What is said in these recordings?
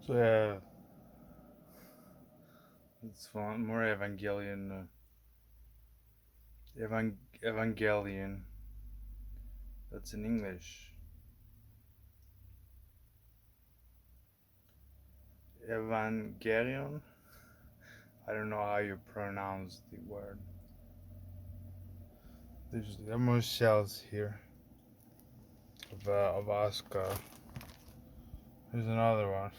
So yeah, it's fun. More Evangelion. Evangelion. That's in English. Evangelion. I don't know how you pronounce the word. There are more shells here of Asuka. There's another one.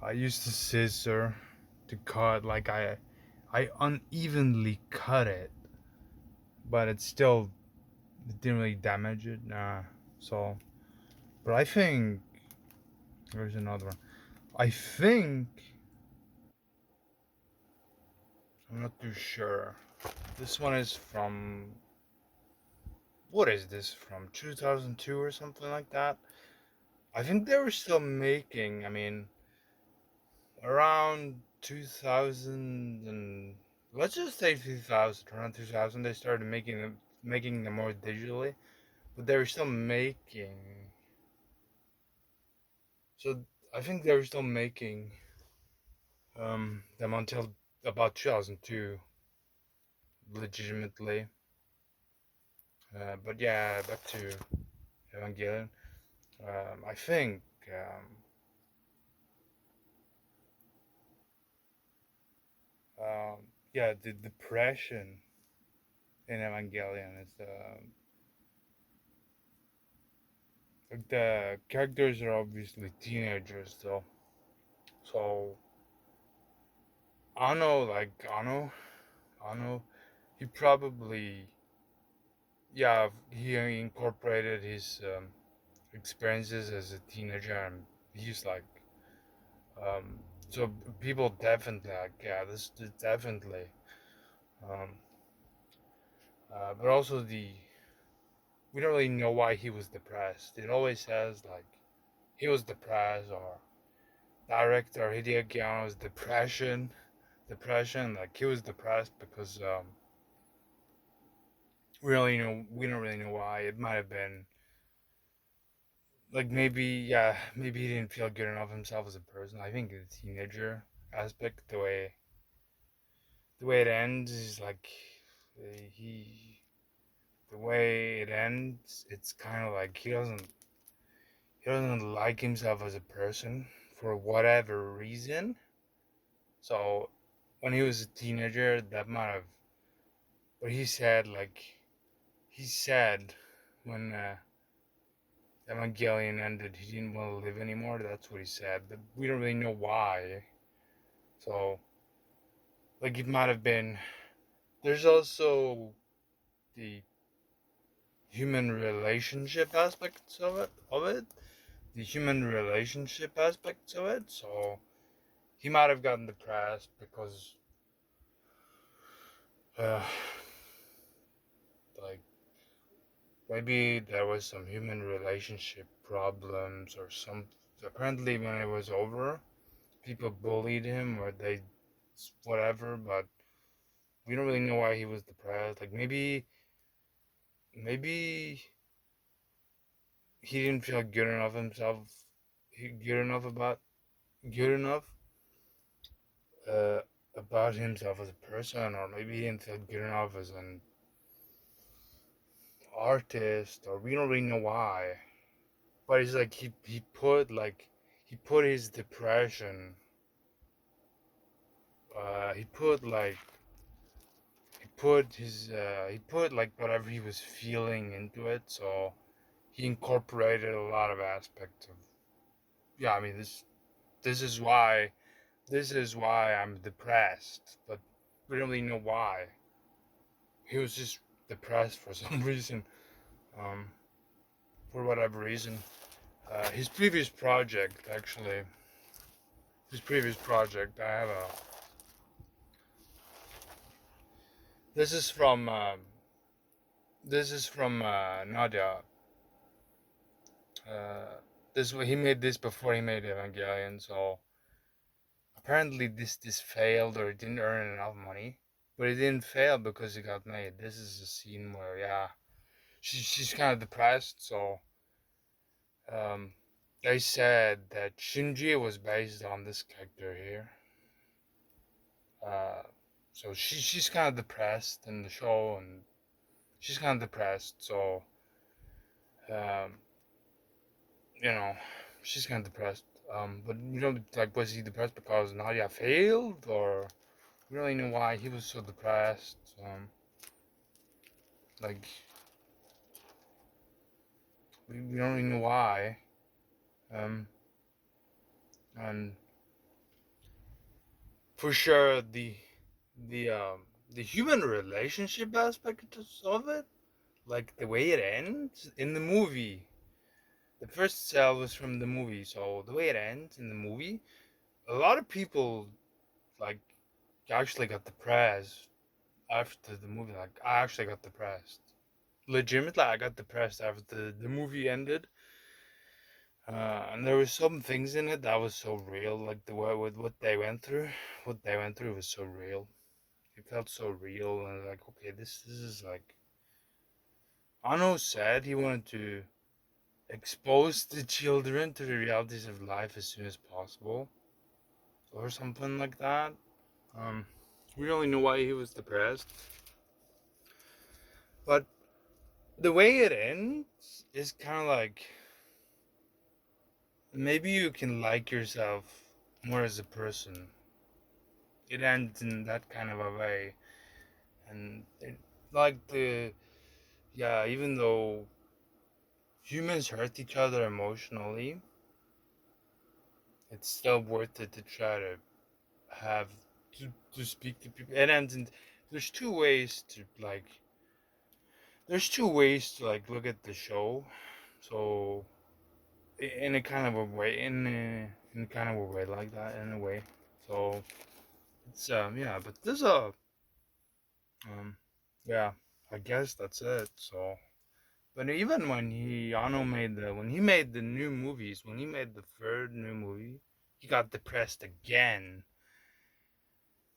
I used a scissor to cut. I unevenly cut it, but it didn't really damage it. Nah. So, but I think there's another one. I think I'm not too sure. This one is from, what is this from? 2002 or something like that. I think they were still making. I mean, around 2000 and let's just say 2000. Around 2000, they started making them more digitally, but they were still making. So I think they were still making them until about 2002, legitimately. But yeah, back to Evangelion. I think, yeah, the depression in Evangelion is the characters are obviously teenagers, though. So Ano, he probably, yeah, he incorporated his experiences as a teenager, and he's like, so people definitely like, yeah, this definitely. Um, but also we don't really know why he was depressed. It always says like he was depressed, or director Hideaki Anno's depression. Like he was depressed because we don't really know why. It might have been like maybe he didn't feel good enough himself as a person. I think the teenager aspect, the way it ends is like he the way it ends, it's kind of like he doesn't like himself as a person for whatever reason. So when he was a teenager, that might have. But he said when Evangelion ended, he didn't want to live anymore. That's what he said. But we don't really know why. So like it might have been. There's also the human relationship aspects of it. The human relationship aspects of it. So he might have gotten depressed because uh, like maybe there was some human relationship problems or some. Apparently, when it was over, people bullied him or they whatever. But we don't really know why he was depressed. Like maybe he didn't feel good enough himself. Good enough good enough uh, about himself as a person, or maybe he didn't feel good enough as an artist, or we don't really know why. But it's like he put his depression. He put like he put like whatever he was feeling into it. So he incorporated a lot of aspects of. Yeah, I mean this is why I'm depressed, but we don't really know why. He was just depressed for some reason, um, for whatever reason. His previous project, actually, I have a. This is from Nadia. Uh, he made this before he made Evangelion, so apparently this failed or it didn't earn enough money. But it didn't fail because it got made. This is a scene where she's kind of depressed, so um, they said that Shinji was based on this character here. Uh, so she's kind of depressed in the show, and she's kind of depressed. So um, you know, she's kind of depressed. But you know, like, was he depressed because Nadia failed, or we don't really know why he was so depressed? Like, we don't really know why. Um, and for sure, the um the human relationship aspect of it, like the way it ends in the movie. The first cell was from the movie, so the way it ends in the movie, a lot of people like actually got depressed after the movie. Like, I actually got depressed. Legitimately, I got depressed after the movie ended. And there were some things in it that was so real, like the way with what they went through. What they went through was so real. It felt so real, and like, okay, this is like. Ano said he wanted to expose the children to the realities of life as soon as possible, or something like that. Um, we don't really know why he was depressed, but the way it ends is kind of like maybe you can like yourself more as a person. It ends in that kind of a way, and it, like the yeah, even though humans hurt each other emotionally, it's still worth it to try to have to speak to people. It ends in there's two ways to like look at the show. So in a kind of a way, in kind of a way like that, in a way. So it's yeah, but there's a um yeah, I guess that's it. So, but even when he made the new movies, when he made the third new movie, he got depressed again.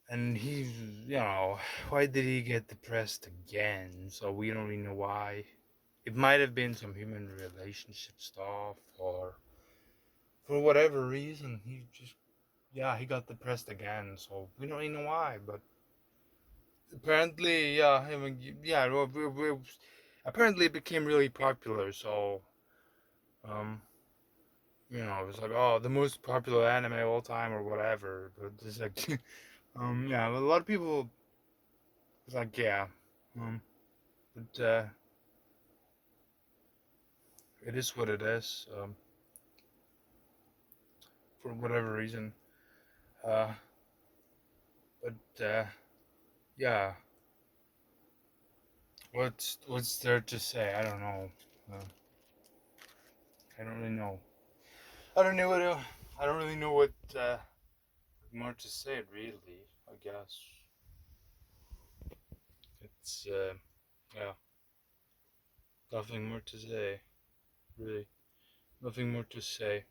And he's, why did he get depressed again? So we don't really know why. It might have been some human relationship stuff, or for whatever reason, he got depressed again. So we don't really know why, but apparently, apparently it became really popular. So, um, it was like, oh, the most popular anime of all time or whatever. But it's like, yeah, a lot of people, it's like, yeah, um, but it is what it is. For whatever reason, uh, but yeah, what's there to say? I don't know. Uh, I don't really know. I don't know what. I don't really know what more to say. Really, I guess it's yeah, nothing more to say. Really, nothing more to say.